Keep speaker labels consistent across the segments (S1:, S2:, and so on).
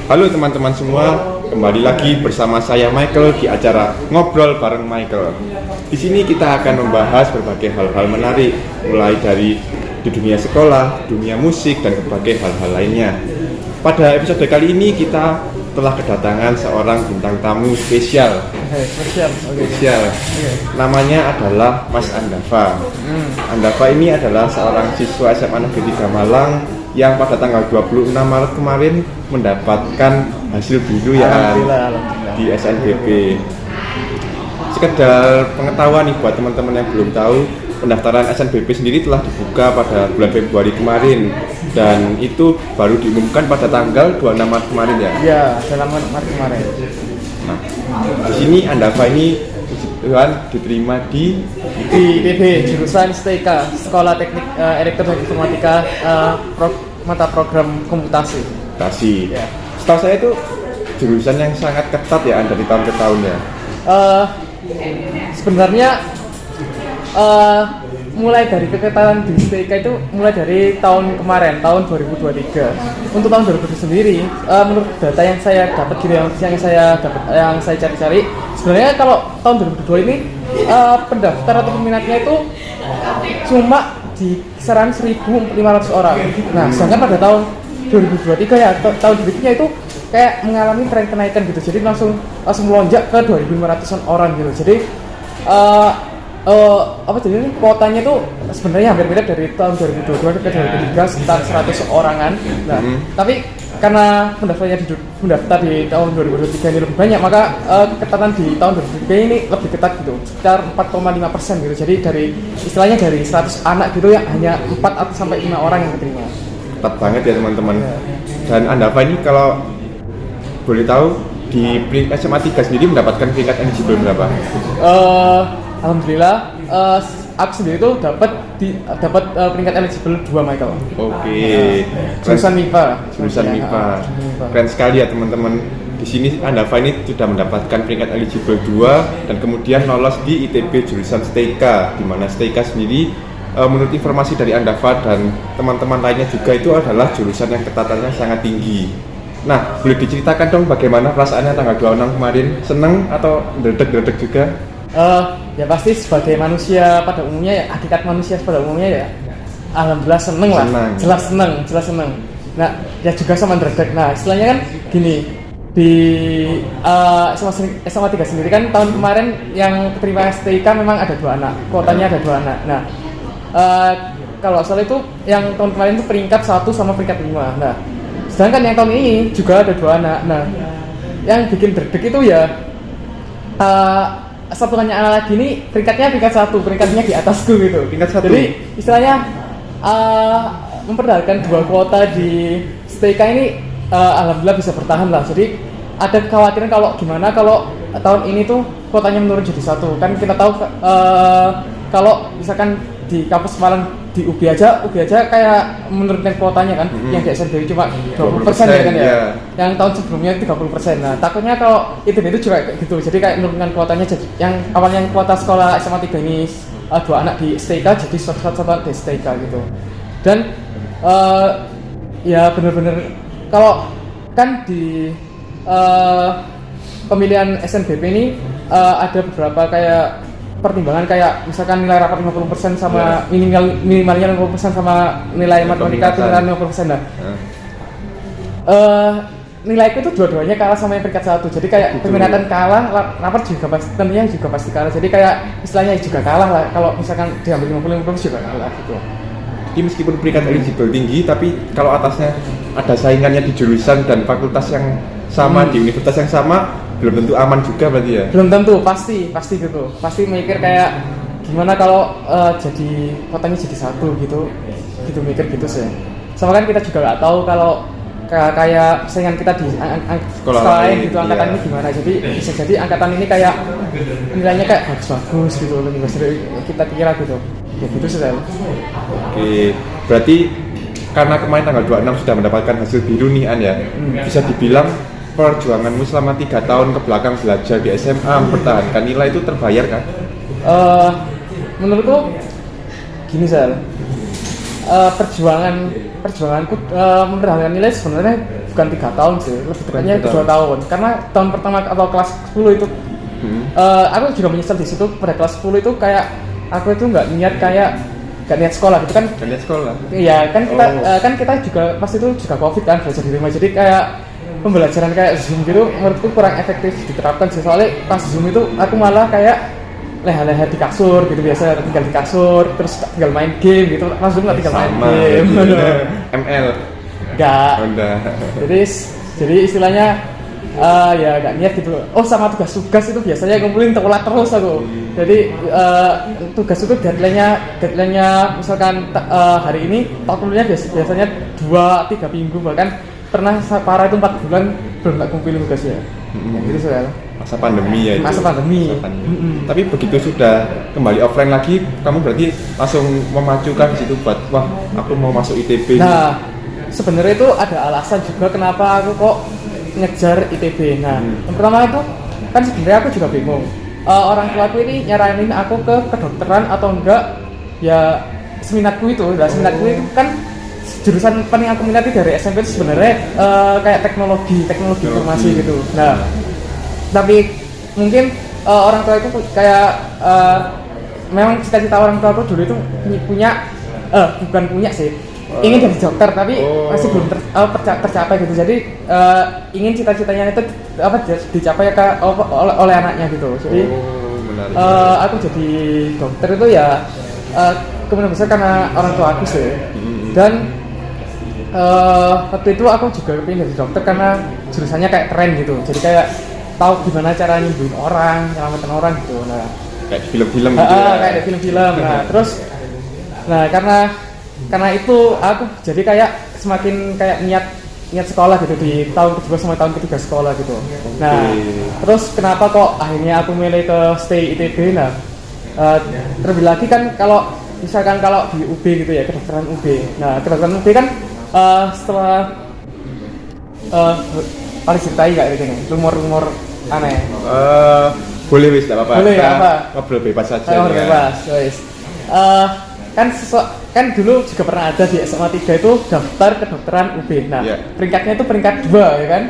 S1: Halo teman-teman semua, kembali lagi bersama saya Michael di acara Ngobrol bareng Michael. Di sini kita akan membahas berbagai hal-hal menarik, mulai dari di dunia sekolah, dunia musik, dan berbagai hal-hal lainnya. Pada episode kali ini kita telah kedatangan seorang bintang tamu spesial. Spesial. Namanya adalah Mas Andafa. Andafa ini adalah seorang siswa SMA Negeri 3 Malang yang pada tanggal 26 Maret kemarin mendapatkan hasil biru ya di SNBP. Sekedar pengetahuan nih buat teman-teman yang belum tahu, pendaftaran SNBP sendiri telah dibuka pada bulan Februari kemarin dan itu baru diumumkan pada tanggal 26 Maret kemarin ya.
S2: Iya, dalam Maret kemarin.
S1: Nah, di sini Andafa ini diterima di
S2: ITB jurusan STK, Sekolah Teknik Elektronik Informatika, mata program komputasi.
S1: Ya. Setahu saya itu jurusan yang sangat ketat ya dari tahun ke tahun ya.
S2: Sebenarnya mulai dari keketatan di STK itu mulai dari tahun kemarin, tahun 2023. Untuk tahun 2023 sendiri, menurut data yang saya dapat yang saya cari-cari, sebenarnya kalau tahun 2022 ini pendaftar atau peminatnya itu cuma di kisaran 1.500 orang. Nah, sedangkan pada tahun 2023 ya, tahun berikutnya itu kayak mengalami tren kenaikan gitu. Jadi langsung melonjak ke 2.500-an orang gitu. Jadi jadi kuotanya itu sebenarnya hampir mirip dari tahun 2022 ke 2023 sekitar 100 orangan. Nah, tapi karena pendaftar di tahun 2023 ini lebih banyak, maka keketatan di tahun 2023 ini lebih ketat gitu, sekitar 4,5% gitu. Jadi dari istilahnya dari 100 anak gitu ya hanya 4 atau sampai 5 orang yang keterima.
S1: Ketat banget ya teman-teman. Dan Andafa ini kalau boleh tahu di SMA 3 sendiri mendapatkan peringkat eligible berapa?
S2: Alhamdulillah, aku sendiri itu dapat peringkat eligible 2, Michael.
S1: Oke.
S2: Jurusan MIPA.
S1: Jurusan MIPA. Keren sekali ya teman-teman. Di sini Andafa ini sudah mendapatkan peringkat eligible 2 dan kemudian lolos di ITB jurusan STK, di mana STK sendiri menurut informasi dari Andafa dan teman-teman lainnya juga itu adalah jurusan yang ketatannya sangat tinggi. Nah, boleh diceritakan dong bagaimana perasaannya tanggal 26 kemarin? Seneng atau ndredeg-ndredeg juga?
S2: Ya pasti sebagai manusia pada umumnya ya, hakikat manusia pada umumnya ya, alhamdulillah seneng lah, jelas seneng. Nah, ya juga sama ndredeg. Nah, istilahnya kan gini, di SMA 3 sendiri kan tahun kemarin yang terima STK memang ada 2 anak, kuotanya ada 2 anak. Nah, kalau soal itu yang tahun kemarin itu peringkat 1 sama peringkat 5. Nah, sedangkan yang tahun ini juga ada 2 anak. Nah, yang bikin ndredeg itu ya satuannya anak lagi ini peringkatnya peringkat 1, peringkatnya di atasku gitu.
S1: Peringkat 1.
S2: Jadi istilahnya mempertahankan 2 kuota di STK ini alhamdulillah bisa bertahan lah. Jadi ada kekhawatiran kalau gimana kalau tahun ini tuh kuotanya menurun jadi 1. Kan kita tahu kalau misalkan di kampus Malang di UB aja kayak menurunkan kuotanya kan, yang di SNBP cuma 20% ya kan ya. Yang tahun sebelumnya 30%. Nah, takutnya kalau itu juga kayak gitu. Jadi kayak menurunkan kuotanya, jadi yang awalnya kuota sekolah SMA 3 ini 2 anak di STK jadi 1 anak di STK gitu. Dan ya bener-bener kalau kan di pemilihan SNBP ini ada beberapa kayak pertimbangan, kayak misalkan nilai rapat 50% sama minimalnya 50% sama nilai matematika itu nilai 50%. Nah, nilaiku itu dua-duanya kalah sama yang peringkat 1. Jadi kayak peminatan kalah, rapat juga pasti kalah. Jadi kayak istilahnya juga kalah lah. Kalau misalkan diambil 50% juga kalah gitu.
S1: Jadi meskipun peringkat eligible tinggi, tapi kalau atasnya ada saingannya di jurusan dan fakultas yang sama, di universitas yang sama, belum tentu aman juga berarti ya? Belum
S2: tentu, pasti gitu. Pasti mikir kayak gimana kalau jadi kotanya jadi 1 gitu mikir gitu sih. Sama kan kita juga nggak tahu kalau kayak saingan kita di sekolah lain gitu, angkatan ini gimana. Jadi bisa jadi angkatan ini kayak nilainya kayak bagus gitu, lebih bagus dari kita kira gitu. Ya gitu sih.
S1: Oke, berarti karena kemarin tanggal 26 sudah mendapatkan hasil biru nih An ya, bisa dibilang perjuanganmu selama 3 tahun ke belakang belajar di SMA mempertahankan nilai itu terbayar kan?
S2: Menurutku gini Sal, perjuanganku mempertahankan nilai sebenarnya bukan 3 tahun sih, lebih tepatnya
S1: Bukan
S2: 2 tahun. Karena tahun pertama atau kelas 10 itu aku juga menyesal di situ. Pada kelas 10 itu kayak aku itu nggak niat sekolah gitu kan.
S1: Nggak niat sekolah.
S2: Iya kan kita juga pas itu juga covid kan, belajar di rumah, jadi kayak pembelajaran kayak Zoom gitu menurutku kurang efektif diterapkan sih. Soalnya pas Zoom itu aku malah kayak leha-leha di kasur gitu, biasa tinggal di kasur terus tinggal main game gitu. Pas Zoom nggak tinggal main game
S1: gitu. ML
S2: nggak.
S1: udah.
S2: Jadi istilahnya ya nggak niat gitu. Oh sama tugas itu biasanya ngumpulin telat terus aku. Jadi tugas itu deadline-nya misalkan hari ini totalnya biasanya 2-3 minggu, bahkan pernah parah itu 4 bulan belum tak kumpulin tugasnya. Gitu soalnya.
S1: Masa pandemi ya itu.
S2: Masa pandemi.
S1: Tapi begitu sudah kembali offline lagi, kamu berarti langsung memajukan di situ buat wah aku mau masuk ITB.
S2: Nah, sebenarnya itu ada alasan juga kenapa aku kok ngejar ITB. Nah, yang pertama itu kan sebenarnya aku juga bingung. Orang tua aku ini nyaranin aku ke kedokteran atau enggak ya seminatku itu. Nah, seminatku itu kan jurusan paling aku minati dari SMP itu sebenarnya kayak teknologi informasi gitu. Nah, tapi mungkin orang tua itu kayak memang cita-cita orang tua aku dulu itu bukan punya sih, ingin jadi dokter tapi masih belum tercapai gitu. Jadi ingin cita-citanya itu dicapai oleh anaknya gitu. Jadi aku jadi dokter itu ya kemungkinan besar karena orang tua aku sih. Dan waktu itu aku juga pengen jadi dokter karena jurusannya kayak keren gitu. Jadi kayak tahu gimana cara nyembuhin orang, nyelamatin orang gitu. Nah,
S1: kayak di film-film gitu ya.
S2: Kayak di film-film. Nah, terus karena itu aku jadi kayak semakin kayak niat sekolah gitu di tahun kedua sama tahun ketiga sekolah gitu. Nah, terus kenapa kok akhirnya aku milih ke stay ITB? Nah, terlebih lagi kan kalau misalkan kalau di UB gitu ya, kedokteran UB. Nah, kedokteran UB kan setelah paling ceritain kayak gini, rumor aneh.
S1: Boleh wis, tidak apa-apa.
S2: Boleh ya, apa?
S1: Ngobrol bebas saja.
S2: Ngobrol bebas, wis. Kan dulu juga pernah ada di SMA 3 itu daftar kedokteran UB. Nah, peringkatnya itu peringkat 2 ya kan?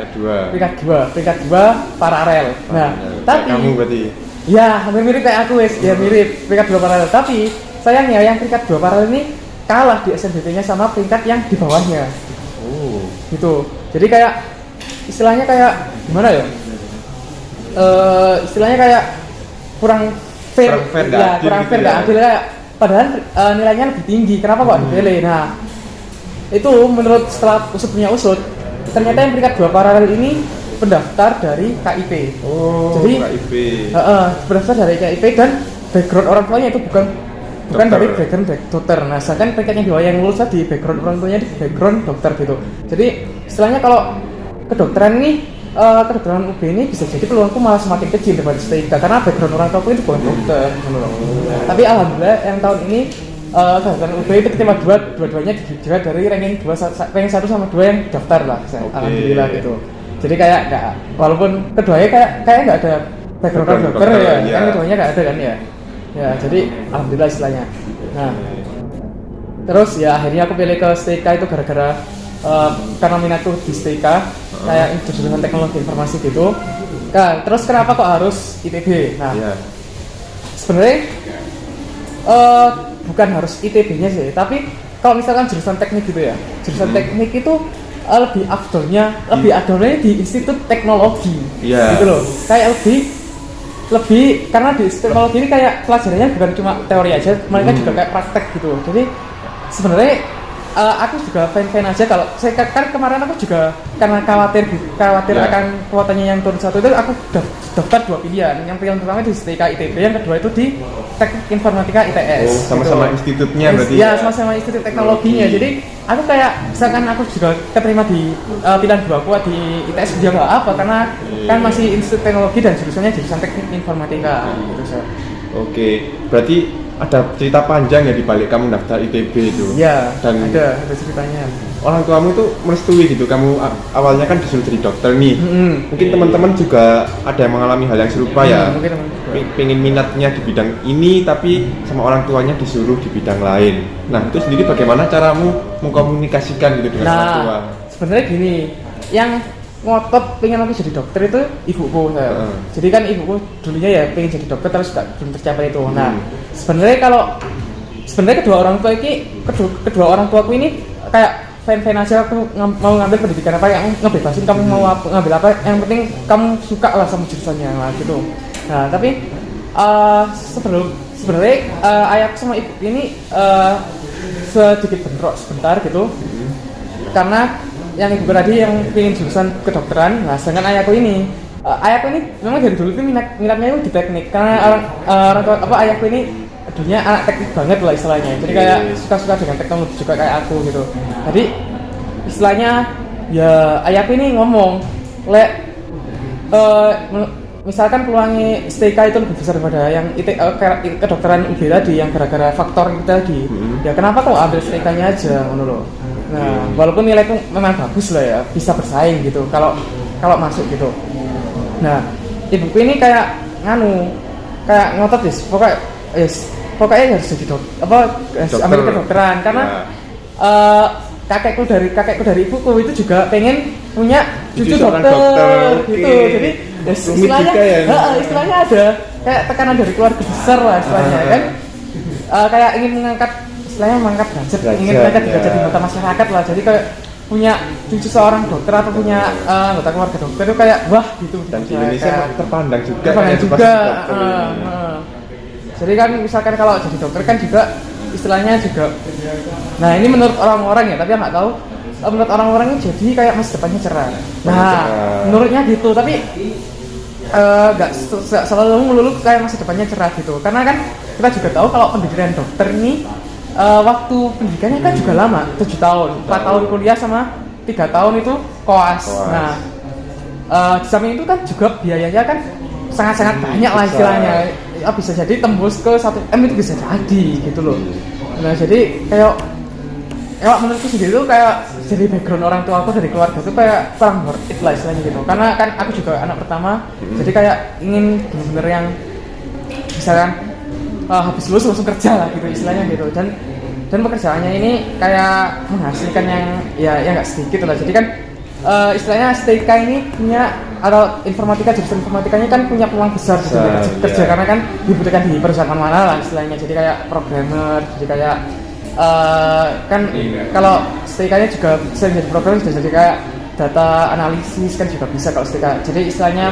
S2: Peringkat 2 paralel. Nah, tapi
S1: kamu berarti.
S2: Ya, hampir mirip kayak aku wis. Ya mirip, peringkat 2 paralel. Tapi sayangnya yang peringkat 2 paralel ini kalah di SNBP-nya sama peringkat yang di bawahnya. Gitu. Jadi kayak istilahnya kayak gimana ya? Istilahnya kayak kurang fair, nggak adil kayak. Padahal nilainya lebih tinggi. Kenapa kok dipilih? Nah, itu menurut setelah usut punya usut, ternyata yang peringkat 2 paralel ini pendaftar dari KIP. Jadi
S1: KIP.
S2: Pendaftar dari KIP dan background orang tuanya itu bukan dari background dokter. Nah, sedangkan peringkat yang di bawah yang lulus di background orang tuanya di background dokter gitu. Jadi istilahnya kalau kedokteran kedokteran UB ini bisa jadi peluangku malah semakin kecil daripada STIK karena background orang tua itu bukan dokter. Tapi alhamdulillah yang tahun ini kedokteran UB itu keterima dua-duanya juga dari ranking 1 sama 2 yang daftar lah. Alhamdulillah gitu. Jadi kayak nggak, walaupun keduanya kayak nggak ada background dokter ya, kan keduanya nggak ada kan ya. Ya jadi alhamdulillah istilahnya. Nah terus ya akhirnya aku pilih ke STIK itu gara-gara karena minatku di STIK kayak jurusan teknologi informasi gitu. Nah, terus kenapa kok harus ITB? Nah, sebenarnya bukan harus ITB-nya sih, tapi kalau misalkan jurusan teknik gitu ya, jurusan teknik itu lebih afdolnya di institut teknologi, gitu loh. Kayak lebih karena di teknologi ini kayak pelajarannya bukan cuma teori aja, mereka juga kayak praktek gitu. Jadi sebenarnya aku juga fan aja kalau saya kan kemarin aku juga karena khawatir akan kuotanya yang turun 1 itu aku daftar 2 pilihan. Yang pilihan pertama di STIK ITB, yang kedua itu di Teknik Informatika ITS.
S1: Sama-sama gitu. Institutnya berarti.
S2: Ya, sama-sama institut teknologinya. Jadi aku kayak misalkan aku juga keterima di pilihan 2 aku di ITS dia nggak apa karena kan masih institut teknologi dan jurusannya jurusan Teknik Informatika gitu.
S1: Oke, berarti ada cerita panjang ya di balik kamu daftar ITB itu.
S2: Iya. Dan ada ceritanya. Orang tuamu itu merestui gitu. Kamu awalnya kan disuruh jadi dokter nih. Mungkin teman-teman juga ada yang mengalami hal yang serupa ya. Mungkin pengen minatnya di bidang ini tapi sama orang tuanya disuruh di bidang lain. Nah, itu sendiri bagaimana caramu mengkomunikasikan gitu dengan orang tua? Sebenarnya gini, yang ngotot pengen aku jadi dokter itu ibuku saya. Jadi kan ibuku dulunya ya pengen jadi dokter terus belum tercapai itu. Nah, sebenarnya kedua orang tuaku ini kayak fan aja, aku mau ngambil pendidikan apa yang ngebebasin kamu mau ngambil apa, yang penting kamu suka lah sama jurusannya lah gitu. Nah tapi sebenarnya ayahku sama ibu ini sedikit bentrok sebentar gitu, karena yang ibu tadi yang ingin jurusan kedokteran, nah sedangkan ayahku ini memang dari dulu itu minatnya itu di teknik, karena orang tua ayahku ini dunia anak teknik banget lah istilahnya, jadi kayak suka dengan teknologi juga kayak aku gitu. Jadi istilahnya ya ayahku ini ngomong, misalkan peluangnya STK itu lebih besar daripada yang kedokteran UB tadi, yang gara-gara faktor itu tadi, ya kenapa kau ambil STK-nya aja, menurut. Nah walaupun nilaiku memang bagus lah ya, bisa bersaing gitu kalau masuk gitu. Nah ibuku ini kayak ngotot pokoknya harus jadi dokter, ambil kedokteran, karena kakekku dari ibuku itu juga pengen punya cucu dokter gitu. Jadi istilahnya ada kayak tekanan dari keluarga besar lah istilahnya kan, kayak ingin mengangkat derajat, ingin mengangkat derajat di mata masyarakat lah. Jadi kayak punya cucu seorang dokter atau punya anggota keluarga dokter itu kayak wah gitu.
S1: Dan di Indonesia terpandang juga.
S2: Jadi kan misalkan kalau jadi dokter kan juga istilahnya juga, nah ini menurut orang-orang ya, tapi nggak tahu menurut orang-orang ini jadi kayak masa depannya cerah. Nah menurutnya gitu, tapi nggak selalu melulu kayak masa depannya cerah gitu, karena kan kita juga tahu kalau pendidikan dokter ini waktu pendidikannya kan juga lama, 7 tahun, 4 tahun kuliah sama 3 tahun itu koas. Nah di samping itu kan juga biayanya kan sangat-sangat banyak lah istilahnya. Bisa jadi tembus ke 1 M itu bisa jadi gitu loh. Nah jadi kayak menurutku sendiri tuh kayak jadi background orang tua aku dari keluarga tuh kayak kurang worth it lah istilahnya gitu, karena kan aku juga anak pertama, jadi kayak ingin bener-bener yang misalkan habis lulus langsung kerja lah gitu istilahnya gitu, dan pekerjaannya ini kayak menghasilkan yang nggak sedikit lah. Jadi kan istilahnya STK ini punya, atau jurusan informatikanya kan punya peluang besar gitu kerja, karena kan dibutuhkan di perusahaan mana lah istilahnya. Jadi kayak programmer, jadi kayak kan kalau STK-nya juga bisa jadi programmer, bisa jadi kayak data analisis kan juga bisa kalau STK. Jadi istilahnya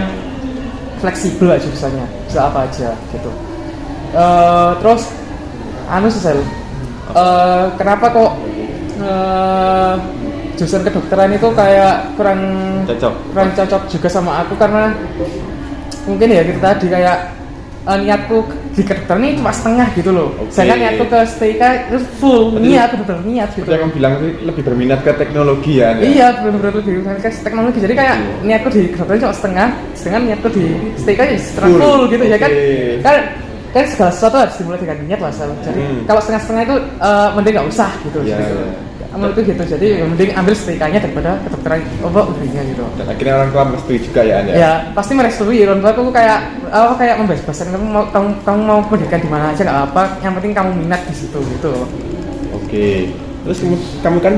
S2: fleksibel lah jurusannya, bisa apa aja gitu. Terus kenapa kok jurusan kedokteran itu kayak kurang cocok juga sama aku, karena mungkin ya kita tadi kayak niatku di kedokteran ini cuma setengah gitu loh. Sedangkan niatku ke STK itu full niat gitu.
S1: Yang bilang lebih berminat ke teknologi ya?
S2: Iya, benar-benar lebih berminat ke teknologi. Jadi kayak niatku di kedokteran cuma setengah, sedangkan niatku di STK ya setengah full gitu ya kan? Kan segala sesuatu harus dimulai dengan niat lah. Jadi kalau setengah-setengah itu mending nggak usah gitu. Menurutku gitu, jadi mending ambil STK-nya daripada kedokteran UB-nya gitu. Dan
S1: akhirnya orang tua merestui juga ya Anda?
S2: Ya pasti merestui. Orang tua aku kayak membebaskan kamu mau pendidikan di mana aja nggak apa, yang penting kamu minat di situ gitu.
S1: Oke. Terus kamu kan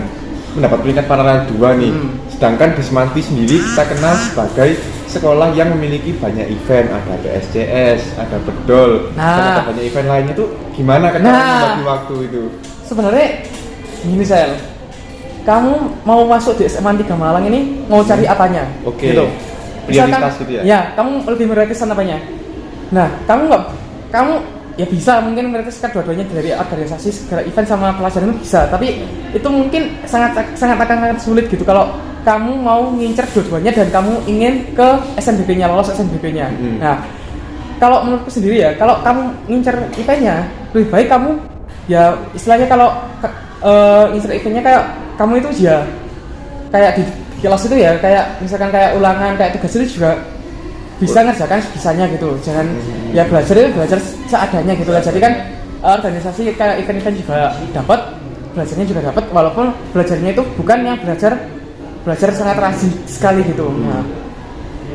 S1: mendapat peringkat paralel 2 nih. Sedangkan Bismanti sendiri kita kenal sebagai sekolah yang memiliki banyak event, ada PSCS, ada Bedol, dan ada banyak event lainnya. Itu gimana kan membagi waktu itu? Sebenarnya
S2: gini Sel, kamu mau masuk di SMA 3 Malang ini mau cari apanya?
S1: Oke.
S2: Gitu.
S1: Prioritas gitu ya?
S2: Ya, kamu lebih prioritaskan apanya? Nah, kamu ya bisa mungkin prioritaskan dua-duanya, dari organisasi, segala event sama pelajaran itu bisa, tapi itu mungkin sangat akan sulit gitu kalau kamu mau ngincer dua-duanya dan kamu ingin ke SNBP-nya, lolos SNBP-nya. Nah, kalau menurutku sendiri ya, kalau kamu ngincer eventnya, lebih baik kamu ya istilahnya kalau ngincer eventnya kayak kamu itu ya kayak di kelas itu ya, kayak misalkan kayak ulangan, kayak tugas itu juga bisa ngerjakan sebisanya gitu, jangan ya belajar seadanya gitu lah. Jadi kan organisasi kayak event-event juga dapat, belajarnya juga dapat, walaupun belajarnya itu bukan yang belajar sangat rajin sekali gitu.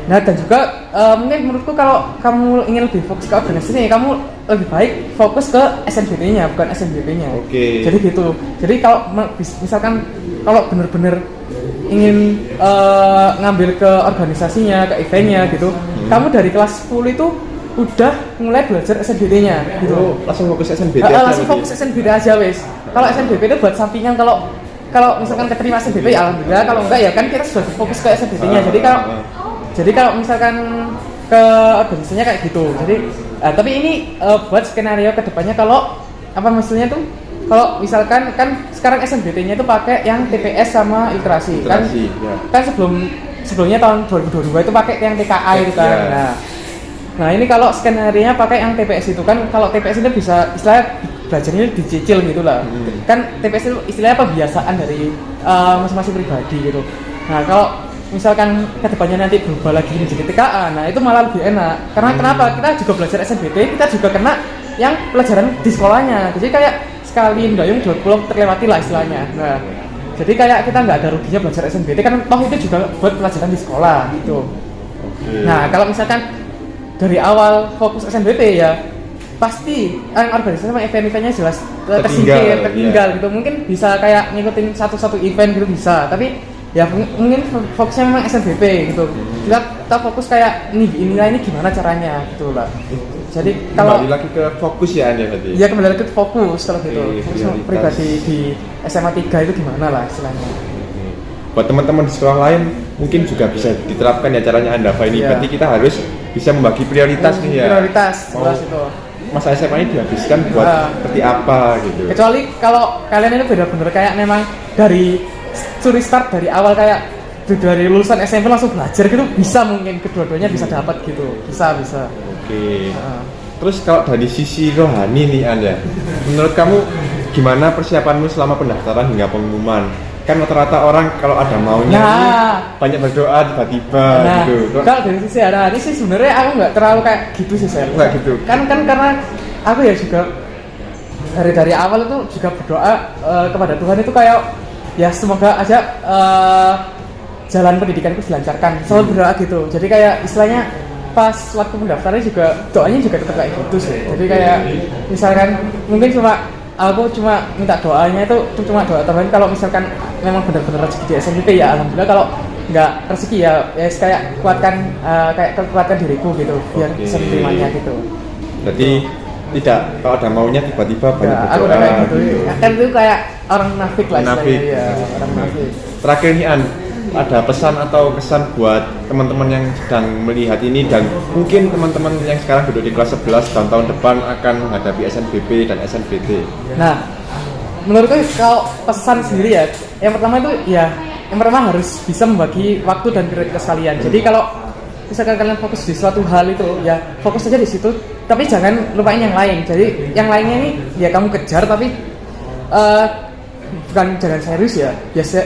S2: Nah dan juga mungkin menurutku kalau kamu ingin lebih fokus ke organisasi, kamu lebih baik fokus ke SNBP-nya bukan SNBP-nya.
S1: Oke.
S2: Jadi gitu. Jadi kalau misalkan kalau benar-benar ingin ngambil ke organisasinya, ke eventnya gitu, kamu dari kelas 10 itu udah mulai belajar SNBT-nya gitu.
S1: Langsung fokus SNBT
S2: Langsung fokus SNBT aja wes. Kalau SNBT itu buat sampingan, kalau misalkan keterima SNBT ya alhamdulillah, kalau enggak ya kan kita sudah fokus ke SNBT-nya. Jadi kalau misalkan ke organisasinya kayak gitu. Jadi tapi ini buat skenario kedepannya kalau apa maksudnya tuh, kalau misalkan kan sekarang SNBT-nya itu pakai yang TPS sama literasi kan
S1: ya.
S2: Kan sebelumnya tahun 2022 itu pakai yang TKA itu kan ya. Nah ini kalau skenario-nya pakai yang TPS itu kan, kalau TPS itu bisa istilah belajarnya dicicil gitu lah. Kan TPS itu istilahnya pembiasaan dari masing-masing pribadi gitu. Nah kalau misalkan kedepannya nanti berubah lagi menjadi TKA, nah itu malah lebih enak. Karena kenapa? Kita juga belajar SNBT, kita juga kena yang pelajaran di sekolahnya. Jadi kayak sekali dayung 2 pulau terlewati lah istilahnya. Nah jadi kayak kita nggak ada ruginya belajar SNBT, kan toh itu juga buat pelajaran di sekolah gitu. Nah kalau misalkan dari awal fokus SNBT ya pasti organisasi sama event-eventnya jelas tertinggal gitu. Mungkin bisa kayak ngikutin satu-satu event gitu bisa, tapi ya mungkin fokusnya memang SNBT gitu. Kita fokus kayak ini gimana caranya gitu lah. Jadi kalau
S1: kembali lagi ke fokus ya Anda berarti.
S2: Iya, kembali lagi ke fokus kalau gitu. Fokus pribadi di SMA 3 itu gimana lah istilahnya.
S1: Buat teman-teman di sekolah lain mungkin juga bisa diterapkan ya caranya Anda ini. Berarti kita harus bisa membagi prioritas nih ya.
S2: Prioritas jelas itu.
S1: Masa SMA ini dihabiskan buat seperti apa gitu.
S2: Kecuali kalau kalian ini benar-benar kayak memang dari curi start dari awal kayak dari lulusan SMP langsung belajar gitu, bisa mungkin kedua-duanya bisa dapat gitu. Bisa.
S1: Oke. Terus kalau dari sisi rohani nih Anda, menurut kamu gimana persiapanmu selama pendaftaran hingga pengumuman? Kan rata-rata orang kalau ada maunya ini banyak berdoa tiba-tiba gitu.
S2: Kalau dari sisi rohani sih sebenarnya aku nggak terlalu kayak gitu sih saya.
S1: Nggak gitu.
S2: Kan karena aku ya juga dari awal itu juga berdoa kepada Tuhan itu kayak ya semoga aja jalan pendidikanku dilancarkan. Selalu berdoa gitu. Jadi kayak istilahnya pas waktu pendaftarannya juga doanya juga tetap kayak gitu sih. Jadi kayak misalkan mungkin aku cuma minta doanya itu cuma doa tambahan kalau misalkan memang benar-benar rezeki di SNBP ya alhamdulillah, kalau nggak rezeki ya kayak kuatkan diriku gitu biar bisa diterimanya gitu.
S1: Jadi tidak kalau ada maunya tiba-tiba banyak berdoa.
S2: Aku kayak gitu. Kan itu kayak orang munafik lah istilahnya ya, orang munafik.
S1: Terakhir nih ada pesan atau kesan buat teman-teman yang sedang melihat ini dan mungkin teman-teman yang sekarang duduk di kelas 11 tahun depan akan menghadapi SNBP dan SNBT.
S2: Nah, menurutku kalau pesan sendiri ya, yang pertama harus bisa membagi waktu dan prioritas kalian. Jadi kalau misalkan kalian fokus di suatu hal itu ya fokus aja di situ, tapi jangan lupain yang lain. Jadi yang lainnya ini ya kamu kejar, tapi bukan jangan serius ya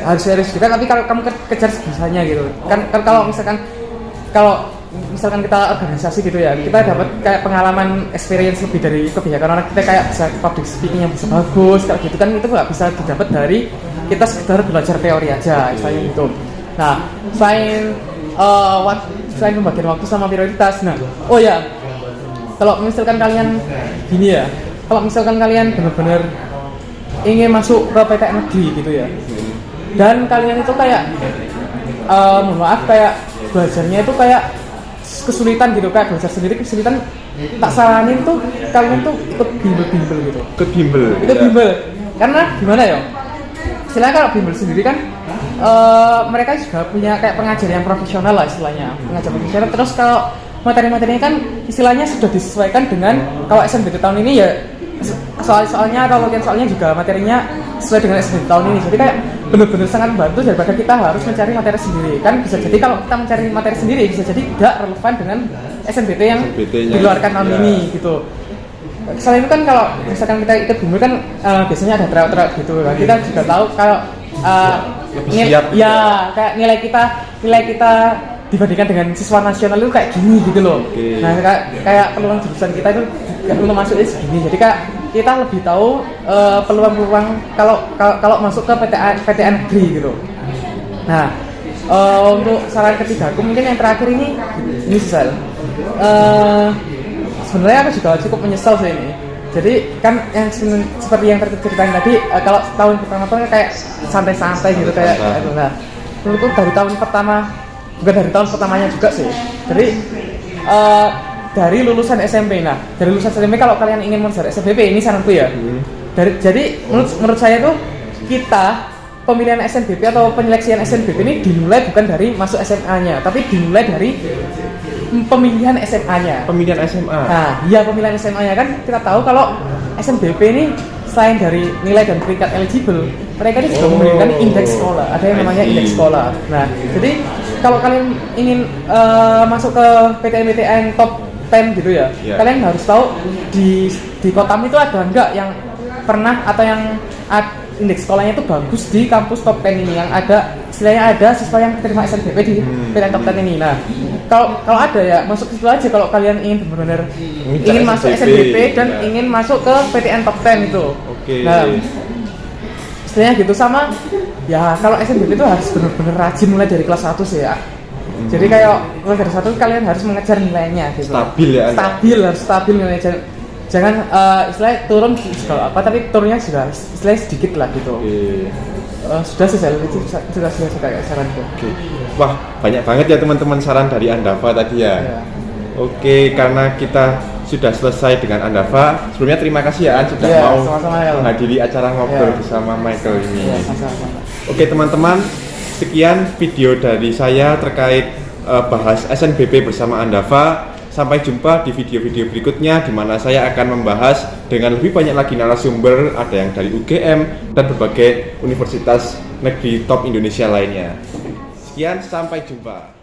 S2: harus serius juga, tapi kalau kamu kejar sebisanya gitu kan kalau misalkan kita organisasi gitu ya, kita dapat kayak pengalaman experience lebih dari kebijakan orang, kita kayak bisa public speaking yang bisa bagus kayak gitu kan, itu nggak bisa didapat dari kita sekedar belajar teori aja istilahnya gitu. Nah selain pembagian waktu sama prioritas, kalau misalkan kalian gini ya, kalau misalkan kalian benar-benar ingin masuk ke PTN negeri gitu ya, dan kalian itu kayak mohon maaf kayak belajarnya itu kayak kesulitan gitu, kayak belajar sendiri kesulitan, tak saranin tuh kalian tuh ikut bimbel gitu.
S1: Ikut bimbel
S2: karena gimana ya, istilahnya kalau bimbel sendiri kan mereka juga punya kayak pengajar yang profesional lah istilahnya, pengajar profesional. Terus kalau materi-materinya kan istilahnya sudah disesuaikan dengan kalau SNBT tahun ini ya, soalnya atau latihan soalnya juga materinya sesuai dengan SNBT tahun ini. Jadi kayak benar-benar sangat membantu daripada kita harus mencari materi sendiri. Kan bisa jadi kalau kita mencari materi sendiri bisa jadi tidak relevan dengan SNBT yang dikeluarkan tahun ini gitu. Selain itu kan kalau misalkan kita ikut bimbel kan biasanya ada tryout gitu. Nah, kita juga tahu kalau kayak nilai kita dibandingkan dengan siswa nasional itu kayak gini gitu loh. Nah kayak peluang jurusan kita itu untuk masuknya segini. Jadi kak kita lebih tahu peluang-peluang kalau masuk ke PTN negeri gitu. Nah untuk saran ketiga aku mungkin yang terakhir ini misal sebenarnya aku juga cukup menyesal sih ini. Jadi kan yang seperti yang terceritain tadi, kalau tahun pertama tuh kayak santai-santai gitu kayak nah menurutku dari tahun pertama, bukan dari tahun pertamanya juga sih. Jadi dari lulusan SMP. Nah, dari lulusan SMP kalau kalian ingin mengejar SNBP, ini saranku ya. Jadi menurut saya tuh kita pemilihan SNBP atau penyeleksian SNBP ini dimulai bukan dari masuk SMA-nya, tapi dimulai dari pemilihan SMA-nya.
S1: Pemilihan SMA.
S2: Nah, iya pemilihan SMA-nya kan kita tahu kalau SNBP ini selain dari nilai dan peringkat eligible, mereka ini juga memberikan indeks sekolah. Ada yang namanya indeks sekolah. Nah, jadi kalau kalian ingin masuk ke PTN-PTN top 10 gitu ya, kalian harus tahu di Kotam itu ada enggak yang pernah atau yang indeks sekolahnya itu bagus di kampus top 10 ini, yang ada istilahnya ada siswa yang terima SNBP di PTN top 10 ini. Nah, kalau ada ya masuk situ aja kalau kalian ingin benar-benar ingin masuk SNBP dan ingin masuk ke PTN top 10 itu. Nah, istilahnya gitu. Sama ya kalau SNBP itu harus benar-benar rajin mulai dari kelas 1 sih ya. Jadi kayak mulai dari 1 kalian harus mengejar nilainya gitu.
S1: Stabil ya.
S2: Harus stabil nilainya. Jangan istilahnya turun juga apa, tapi turunnya juga istilahnya sedikit lah gitu. Sudah sih saya sudah kayak saranku.
S1: Wah, banyak banget ya teman-teman saran dari Andava tadi ya. Oke, karena kita sudah selesai dengan Andava. Sebelumnya terima kasih ya An sudah mau menghadiri acara ngobrol bersama Michael ini. Oke teman-teman, sekian video dari saya terkait bahas SNBP bersama Andava. Sampai jumpa di video-video berikutnya di mana saya akan membahas dengan lebih banyak lagi narasumber, ada yang dari UGM dan berbagai universitas negeri top Indonesia lainnya. Sekian, sampai jumpa.